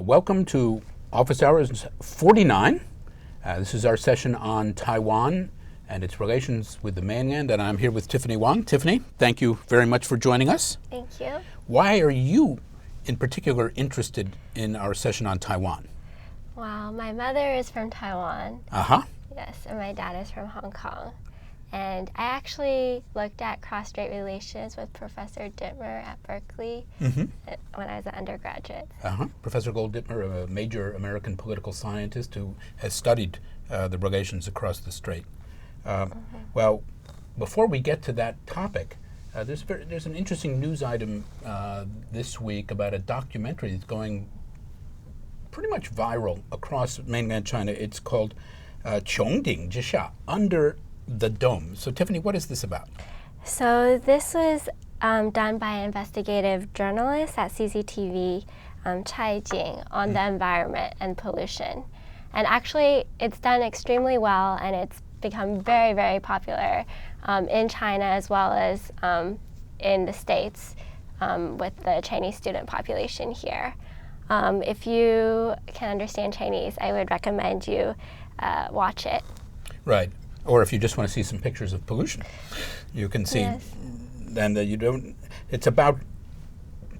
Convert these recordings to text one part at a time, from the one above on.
Welcome to Office Hours 49. This is our session on Taiwan and its relations with the mainland, and I'm here with Tiffany Wang. Tiffany, thank you very much for joining us. Thank you. Why are you, in particular, interested in our session on Taiwan? Well, my mother is from Taiwan. Uh-huh. Yes, and my dad is from Hong Kong. And I actually looked at cross-strait relations with Professor Dittmer at Berkeley when I was an undergraduate. Professor Gold Dittmer, a major American political scientist who has studied the relations across the strait. Well, before we get to that topic, there's an interesting news item this week about a documentary that's going pretty much viral across mainland China. It's called 穹顶之下, Under the Dome. So Tiffany, what is this about? So this was done by an investigative journalist at CCTV, ChinaX, on the environment and pollution. And actually, it's done extremely well, and it's become very, very popular in China as well as in the States with the Chinese student population here. If you can understand Chinese, I would recommend you watch it. Right. Or if you just want to see some pictures of pollution, you can see. Yes. And it's about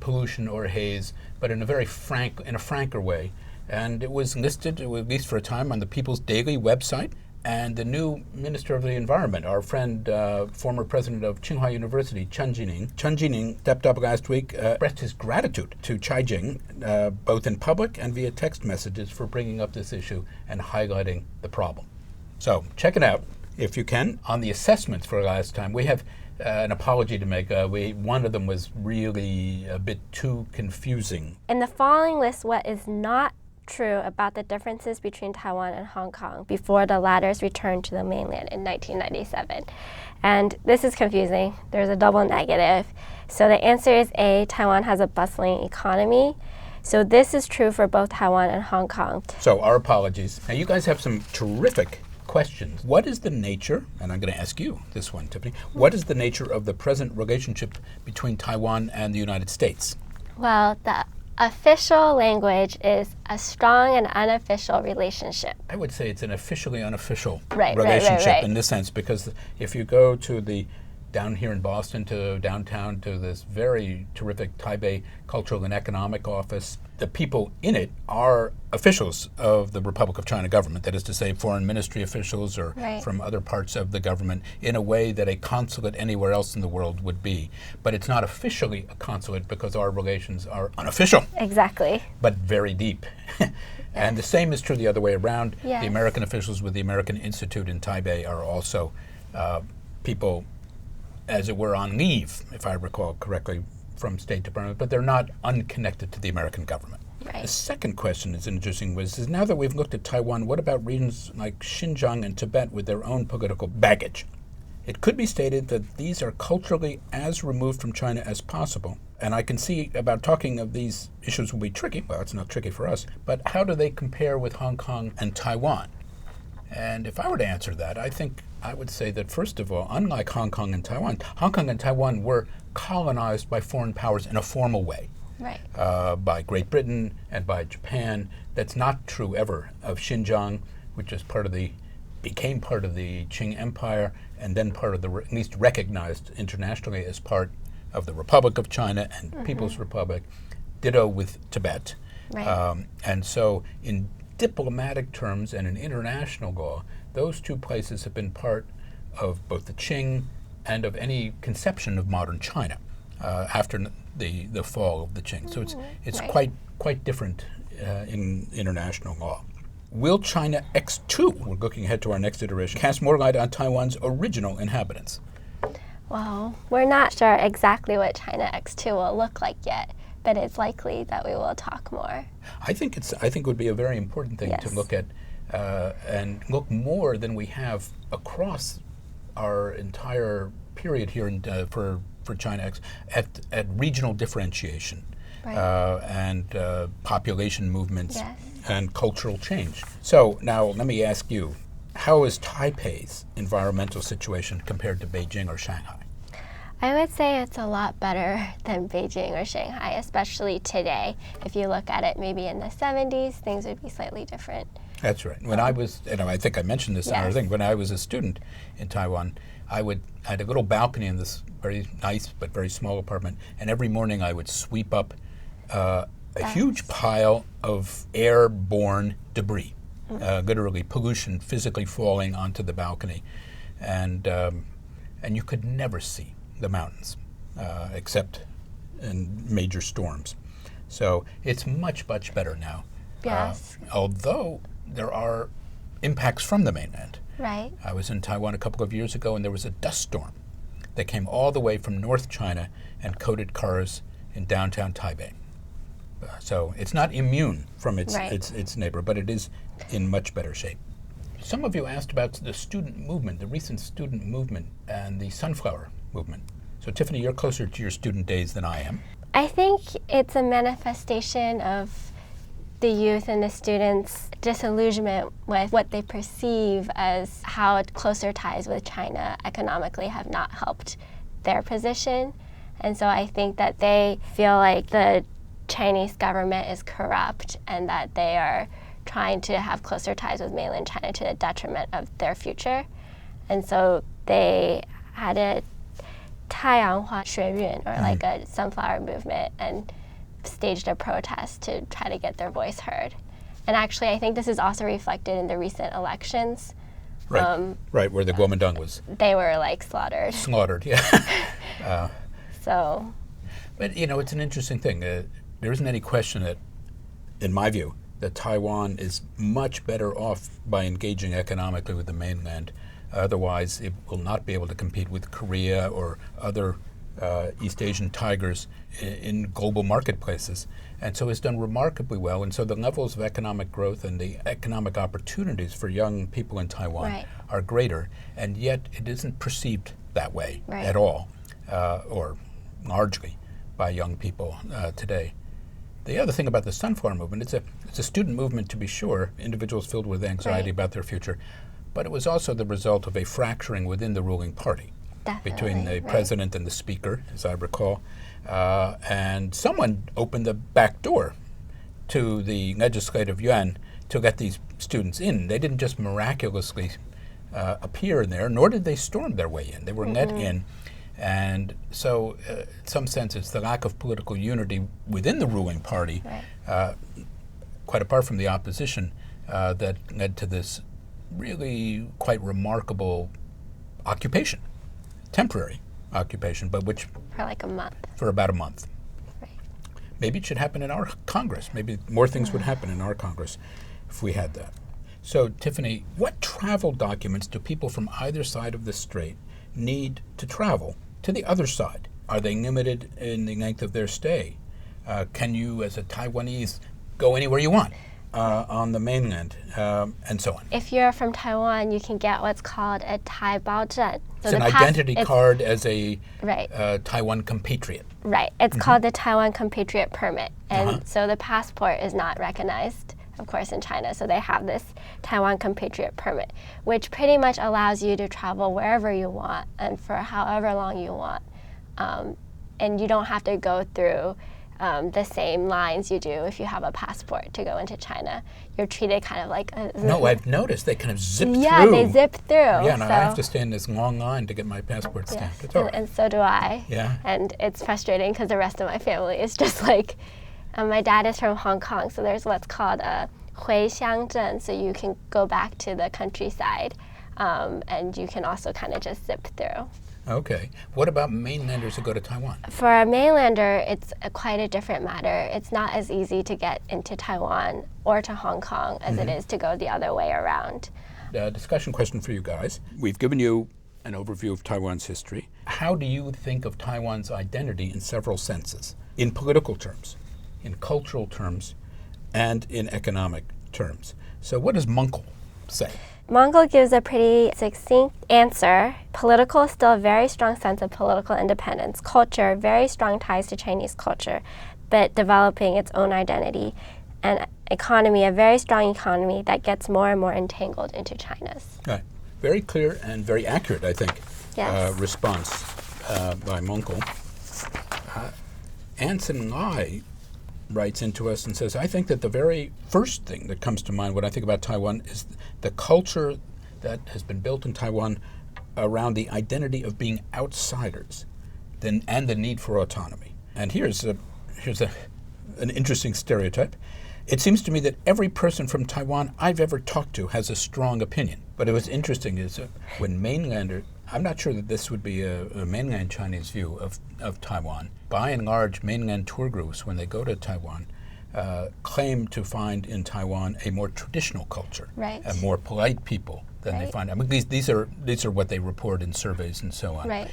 pollution or haze, but in a very franker way. And it was listed, at least for a time, on the People's Daily website. And the new Minister of the Environment, our friend, former president of Tsinghua University, Chen Jining, stepped up last week, expressed his gratitude to ChinaX, both in public and via text messages, for bringing up this issue and highlighting the problem. So check it out, if you can. On the assessments for last time, we have an apology to make. One of them was really a bit too confusing. In the following list, what is not true about the differences between Taiwan and Hong Kong before the latter's return to the mainland in 1997. And this is confusing. There's a double negative. So the answer is A, Taiwan has a bustling economy. So this is true for both Taiwan and Hong Kong. So our apologies. Now you guys have some terrific questions. What is the nature, and I'm going to ask you this one, Tiffany, what is the nature of the present relationship between Taiwan and the United States? Well, the official language is a strong and unofficial relationship. I would say it's an officially unofficial Right. In this sense, because if you go to down here in Boston, to downtown, to this very terrific Taipei Cultural and Economic Office, the people in it are officials of the Republic of China government, that is to say foreign ministry officials or from other parts of the government, in a way that a consulate anywhere else in the world would be. But it's not officially a consulate because our relations are unofficial. Exactly. But very deep. And the same is true the other way around. Yes. The American officials with the American Institute in Taipei are also people, as it were, on leave, if I recall correctly, from State Department, but they're not unconnected to the American government. Right. The second question is interesting, is now that we've looked at Taiwan, what about regions like Xinjiang and Tibet with their own political baggage? It could be stated that these are culturally as removed from China as possible. And I can see about talking of these issues will be tricky. Well, it's not tricky for us, but how do they compare with Hong Kong and Taiwan? And if I were to answer that, I think I would say that, first of all, unlike Hong Kong and Taiwan were colonized by foreign powers in a formal way. Right. By Great Britain and by Japan. That's not true ever of Xinjiang, which is became part of the Qing Empire, and then part of at least recognized internationally as part of the Republic of China and People's Republic. Ditto with Tibet. Right. And so in diplomatic terms and in international law, those two places have been part of both the Qing and of any conception of modern China after the fall of the Qing. So it's quite different in international law. Will ChinaX 2, we're looking ahead to our next iteration, cast more light on Taiwan's original inhabitants? Well, we're not sure exactly what ChinaX 2 will look like yet, but it's likely that we will talk more. I think it would be a very important thing to look at and look more than we have across our entire period here for ChinaX at regional differentiation and population movements and cultural change. So now let me ask you, how is Taipei's environmental situation compared to Beijing or Shanghai? I would say it's a lot better than Beijing or Shanghai, especially today. If you look at it maybe in the 70s, things would be slightly different. That's right. When I was, I think I mentioned this in our thing, when I was a student in Taiwan, I had a little balcony in this very nice but very small apartment, and every morning I would sweep up a huge pile of airborne debris, literally pollution physically falling onto the balcony, and you could never see the mountains except in major storms. So it's much, much better now. Yes. Although there are impacts from the mainland. Right. I was in Taiwan a couple of years ago, and there was a dust storm that came all the way from North China and coated cars in downtown Taipei. So it's not immune from its neighbor, but it is in much better shape. Some of you asked about the student movement, the recent student movement and the sunflower movement. So Tiffany, you're closer to your student days than I am. I think it's a manifestation of the youth and the students' disillusionment with what they perceive as how closer ties with China economically have not helped their position. And so I think that they feel like the Chinese government is corrupt and that they are trying to have closer ties with mainland China to the detriment of their future. And so they had a 太阳花学运, or like a sunflower movement, and staged a protest to try to get their voice heard. And actually, I think this is also reflected in the recent elections. Right, right, where the Kuomintang was. They were like slaughtered. Slaughtered, yeah. So. But it's an interesting thing. There isn't any question that, in my view, that Taiwan is much better off by engaging economically with the mainland. Otherwise, it will not be able to compete with Korea or other East Asian tigers in global marketplaces. And so it's done remarkably well. And so the levels of economic growth and the economic opportunities for young people in Taiwan are greater. And yet it isn't perceived that way at all, or largely by young people today. The other thing about the sunflower movement, it's a student movement to be sure, individuals filled with anxiety about their future, but it was also the result of a fracturing within the ruling party. Definitely, between the president and the speaker, as I recall. And someone opened the back door to the legislative yuan to let these students in. They didn't just miraculously appear in there, nor did they storm their way in. They were let in. And so, in some sense, it's the lack of political unity within the ruling party, quite apart from the opposition, that led to this really quite remarkable occupation. Temporary occupation, but which for like a month. For about a month. Right. Maybe it should happen in our Congress. Maybe more things would happen in our Congress if we had that. So, Tiffany, what travel documents do people from either side of the strait need to travel to the other side? Are they limited in the length of their stay? Can you, as a Taiwanese, go anywhere you want on the mainland, and so on? If you're from Taiwan, you can get what's called a Tai Bao Zhen. So it's an identity card as a Taiwan compatriot. Right. It's called the Taiwan Compatriot Permit. And so the passport is not recognized, of course, in China. So they have this Taiwan Compatriot Permit, which pretty much allows you to travel wherever you want and for however long you want. And you don't have to go through the same lines you do if you have a passport to go into China. You're treated kind of like No, I've noticed they kind of zip through. Yeah, they zip through. Yeah, no, I have to stand in this long line to get my passport stamped. Yes, It's all right. and so do I. Yeah. And it's frustrating because the rest of my family is just like, my dad is from Hong Kong, so there's what's called a 回乡证, so you can go back to the countryside, and you can also kind of just zip through. Okay. What about mainlanders who go to Taiwan? For a mainlander, it's quite a different matter. It's not as easy to get into Taiwan or to Hong Kong as it is to go the other way around. Discussion question for you guys. We've given you an overview of Taiwan's history. How do you think of Taiwan's identity in several senses? In political terms, in cultural terms, and in economic terms. So what does Munkle say? Mongol gives a pretty succinct answer. Political, still a very strong sense of political independence. Culture, very strong ties to Chinese culture, but developing its own identity. And economy, a very strong economy that gets more and more entangled into China's. Right. Very clear and very accurate, I think, Yes. Response by Munkel. Anson Lai writes into us and says, I think that the very first thing that comes to mind when I think about Taiwan is the culture that has been built in Taiwan around the identity of being outsiders and the need for autonomy. And here's an interesting stereotype. It seems to me that every person from Taiwan I've ever talked to has a strong opinion. But it was interesting is when mainlanders, I'm not sure that this would be a mainland Chinese view of Taiwan. By and large, mainland tour groups, when they go to Taiwan, claim to find in Taiwan a more traditional culture, right, and more polite people than they find. I mean, these are what they report in surveys and so on. Right.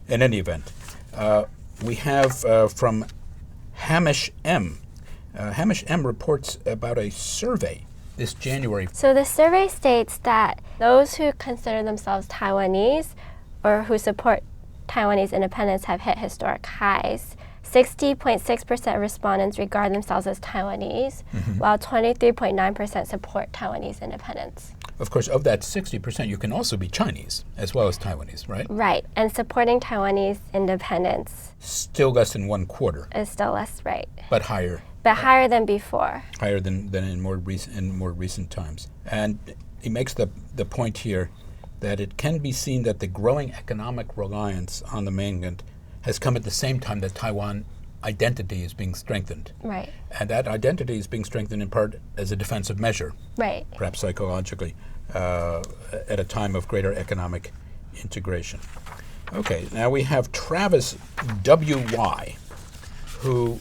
In any event, we have from Hamish M. Hamish M. reports about a survey this January. So the survey states that those who consider themselves Taiwanese or who support Taiwanese independence have hit historic highs. 60.6% of respondents regard themselves as Taiwanese, while 23.9% support Taiwanese independence. Of course, of that 60%, you can also be Chinese as well as Taiwanese, right? Right, and supporting Taiwanese independence still less than 1/4. Is still less, right. But higher. But higher than before. Higher than in more recent times. And he makes the point here that it can be seen that the growing economic reliance on the mainland has come at the same time that Taiwan identity is being strengthened. Right. And that identity is being strengthened in part as a defensive measure. Right. Perhaps psychologically, at a time of greater economic integration. Okay, now we have Travis W.Y., who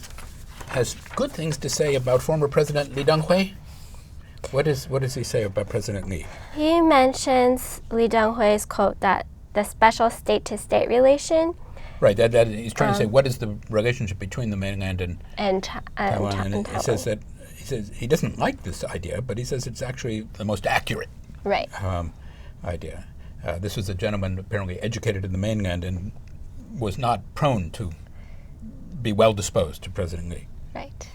has good things to say about former President Li Denghui. What does he say about President Li? He mentions Li Denghui's quote that the special state-to-state relation. Right, that he's trying to say what is the relationship between the mainland and Taiwan. And he says he doesn't like this idea, but he says it's actually the most accurate idea. This was a gentleman apparently educated in the mainland and was not prone to be well disposed to President Li. Right.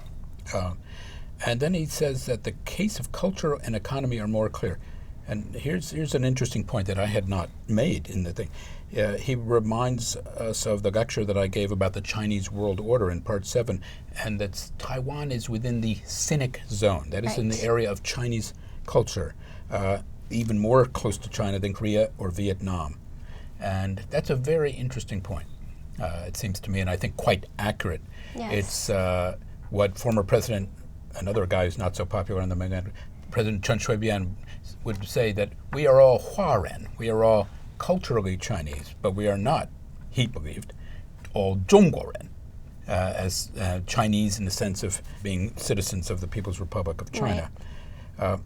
And then he says that the case of culture and economy are more clear. And here's an interesting point that I had not made in the thing. He reminds us of the lecture that I gave about the Chinese world order in part 7, and that Taiwan is within the Sinic zone. That is in the area of Chinese culture, even more close to China than Korea or Vietnam. And that's a very interesting point, it seems to me, and I think quite accurate. Yes. It's what former President, another guy who's not so popular on the mainland, President Chen Shui-bian would say that we are all Huaren, we are all culturally Chinese, but we are not, he believed, all Zhongguoren, as Chinese in the sense of being citizens of the People's Republic of China. Right.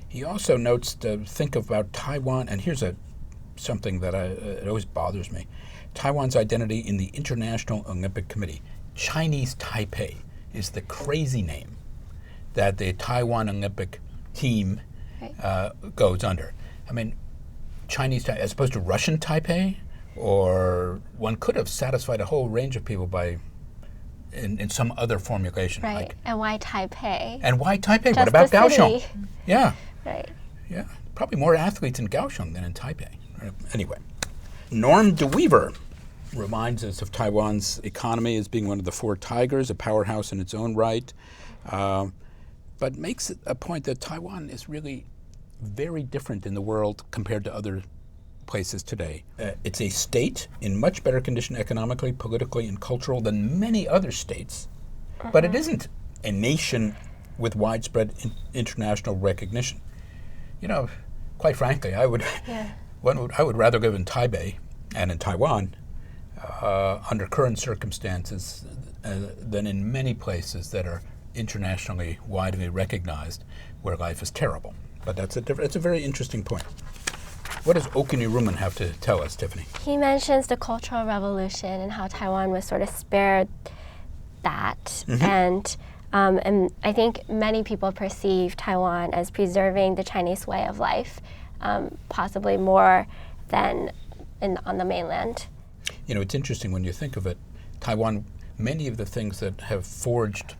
He also notes to think about Taiwan, and here's something that it always bothers me, Taiwan's identity in the International Olympic Committee. Chinese Taipei is the crazy name that the Taiwan Olympic team goes under. I mean, Chinese as opposed to Russian Taipei, or one could have satisfied a whole range of people by in some other formulation. Right. Like, and why Taipei? And why Taipei? Just what about the Kaohsiung? city. Yeah. Right. Yeah. Probably more athletes in Kaohsiung than in Taipei. Anyway, Norm DeWeaver reminds us of Taiwan's economy as being one of the four tigers, a powerhouse in its own right, but makes it a point that Taiwan is really very different in the world compared to other places today. It's a state in much better condition economically, politically, and cultural than many other states, but it isn't a nation with widespread international recognition. You know, quite frankly, I would rather live in Taipei and in Taiwan under current circumstances than in many places that are internationally widely recognized where life is terrible. But it's a very interesting point. What does Okiniruman have to tell us, Tiffany? He mentions the Cultural Revolution and how Taiwan was sort of spared that. And I think many people perceive Taiwan as preserving the Chinese way of life, possibly more than on the mainland. You know, it's interesting when you think of it, Taiwan, many of the things that have forged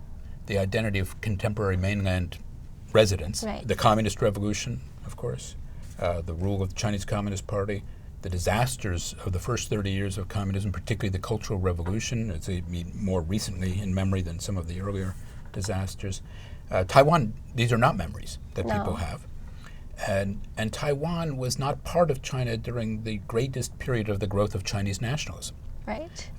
the identity of contemporary mainland residents, the Communist Revolution, of course, the rule of the Chinese Communist Party, the disasters of the first 30 years of communism, particularly the Cultural Revolution, it's more recently in memory than some of the earlier disasters. Taiwan, these are not memories that people have. And Taiwan was not part of China during the greatest period of the growth of Chinese nationalism. Right.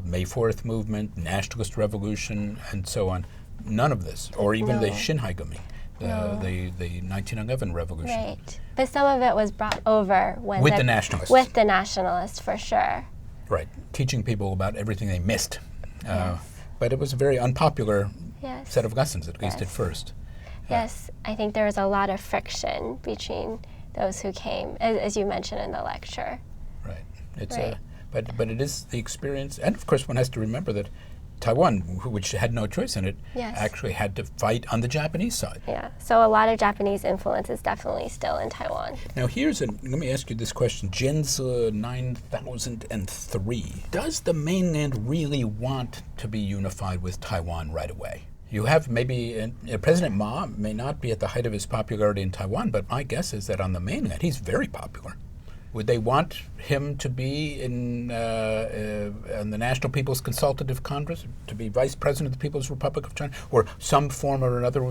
May 4th movement, nationalist revolution, and so on. None of this, or even the Shanghai, the 1911 revolution. Right. But some of it was brought over when with the nationalists. With the nationalists, for sure. Right. Teaching people about everything they missed. But it was a very unpopular set of lessons, at least at first. Yes, I think there was a lot of friction between those who came, as you mentioned in the lecture. Right. It's but it is the experience, and of course one has to remember that Taiwan, which had no choice in it, actually had to fight on the Japanese side. Yeah, so a lot of Japanese influence is definitely still in Taiwan. Now let me ask you this question. Jinzi 9003. Does the mainland really want to be unified with Taiwan right away? You have maybe, President Ma may not be at the height of his popularity in Taiwan, but my guess is that on the mainland he's very popular. Would they want him to be in the National People's Consultative Congress, to be Vice President of the People's Republic of China, or some form or another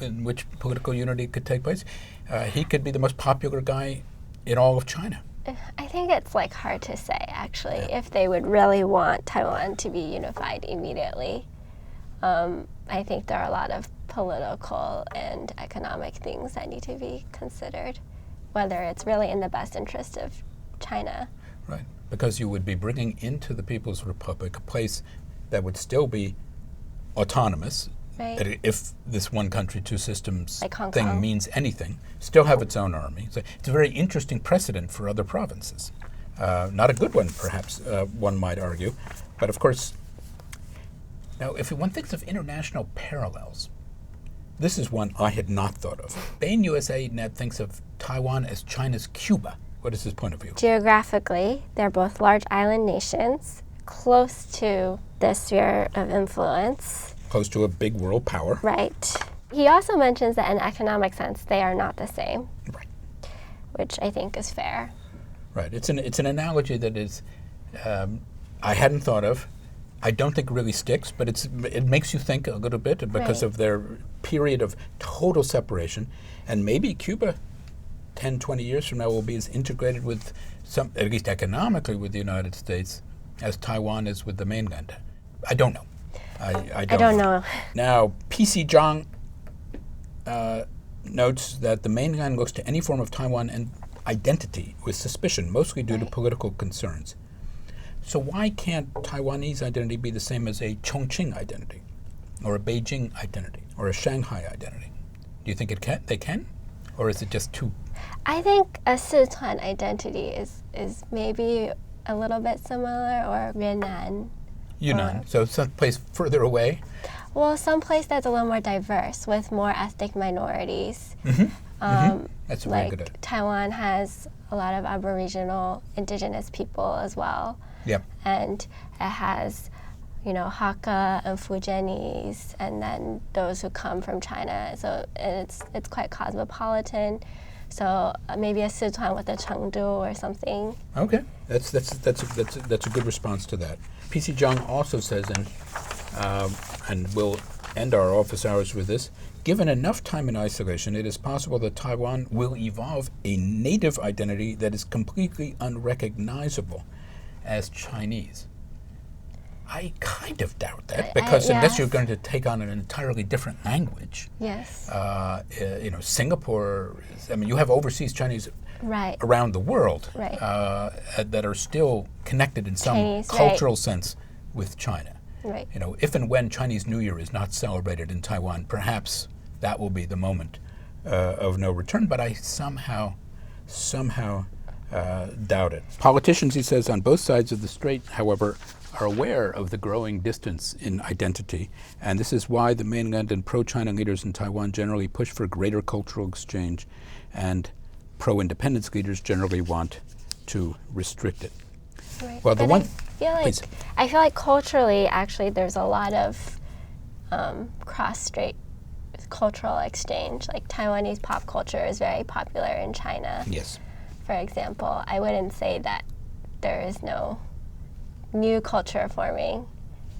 in which political unity could take place? He could be the most popular guy in all of China. I think it's hard to say, actually, if they would really want Taiwan to be unified immediately. I think there are a lot of political and economic things that need to be considered, whether it's really in the best interest of China. Right, because you would be bringing into the People's Republic a place that would still be autonomous, if this one country, two systems thing means anything, still have its own army. So it's a very interesting precedent for other provinces. Not a good one, perhaps, one might argue, but of course, now if one thinks of international parallels, this is one I had not thought of. Bain USA Net thinks of Taiwan as China's Cuba. What is his point of view? Geographically, they're both large island nations, close to the sphere of influence. Close to a big world power. Right. He also mentions that in economic sense, they are not the same. Right. Which I think is fair. Right. It's an analogy that is I hadn't thought of. I don't think it really sticks, but it makes you think a little bit because of their period of total separation. And maybe Cuba, 10, 20 years from now, will be as integrated with at least economically, with the United States as Taiwan is with the mainland. I don't know. I don't know. Now, P.C. Zhang notes that the mainland looks to any form of Taiwan and identity with suspicion, mostly due to political concerns. So why can't Taiwanese identity be the same as a Chongqing identity, or a Beijing identity, or a Shanghai identity? Do you think they can? Or is it just too? I think a Sichuan identity is maybe a little bit similar, or Yunnan. So someplace further away? Well, someplace that's a little more diverse, with more ethnic minorities. That's a very good idea. Taiwan has a lot of Aboriginal, indigenous people as well. Yep. And it has, Hakka and Fujianese, and then those who come from China. So it's quite cosmopolitan. So maybe a Sichuan with a Chengdu or something. Okay, that's a good response to that. P.C. Zhang also says, and we'll end our office hours with this, given enough time in isolation, it is possible that Taiwan will evolve a native identity that is completely unrecognizable as Chinese. I kind of doubt that, because unless you're going to take on an entirely different language. Yes. Singapore, you have overseas Chinese around the world that are still connected in some Chinese, cultural sense with China. Right. If and when Chinese New Year is not celebrated in Taiwan, perhaps that will be the moment of no return, but I somehow doubt it. Politicians, he says, on both sides of the strait, however, are aware of the growing distance in identity, and this is why the mainland and pro-China leaders in Taiwan generally push for greater cultural exchange, and pro-independence leaders generally want to restrict it. Right. Well, I feel like culturally, actually, there's a lot of cross-strait cultural exchange. Like Taiwanese pop culture is very popular in China. Yes. for example, I wouldn't say that there is no new culture forming.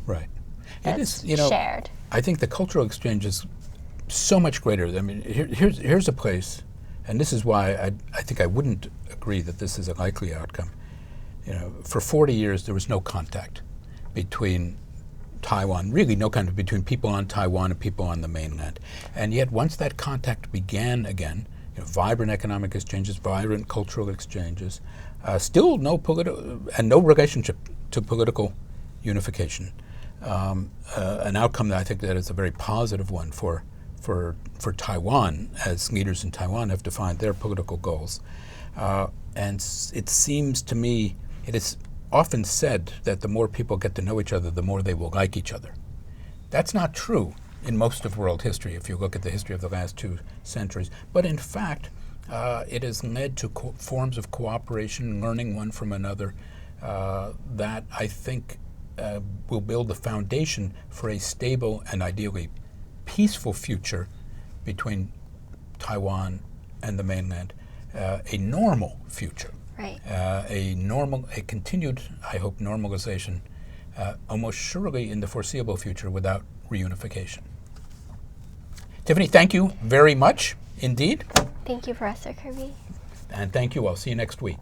Right. That's It is, shared. I think the cultural exchange is so much greater. I mean, here's a place, and this is why I think I wouldn't agree that this is a likely outcome. For 40 years there was no contact between Taiwan, really no contact between people on Taiwan and people on the mainland. And yet once that contact began again, vibrant economic exchanges, vibrant cultural exchanges, still no political and no relationship to political unification. An outcome that I think that is a very positive one for Taiwan, as leaders in Taiwan have defined their political goals. And it seems to me, it is often said that the more people get to know each other, the more they will like each other. That's not true in most of world history, if you look at the history of the last 2 centuries. But in fact, it has led to forms of cooperation, learning one from another, that I think will build the foundation for a stable and ideally peaceful future between Taiwan and the mainland, a normal future. Right. A continued, I hope, normalization, almost surely in the foreseeable future without reunification. Tiffany, thank you very much indeed. Thank you, Professor Kirby. And thank you. I'll see you next week.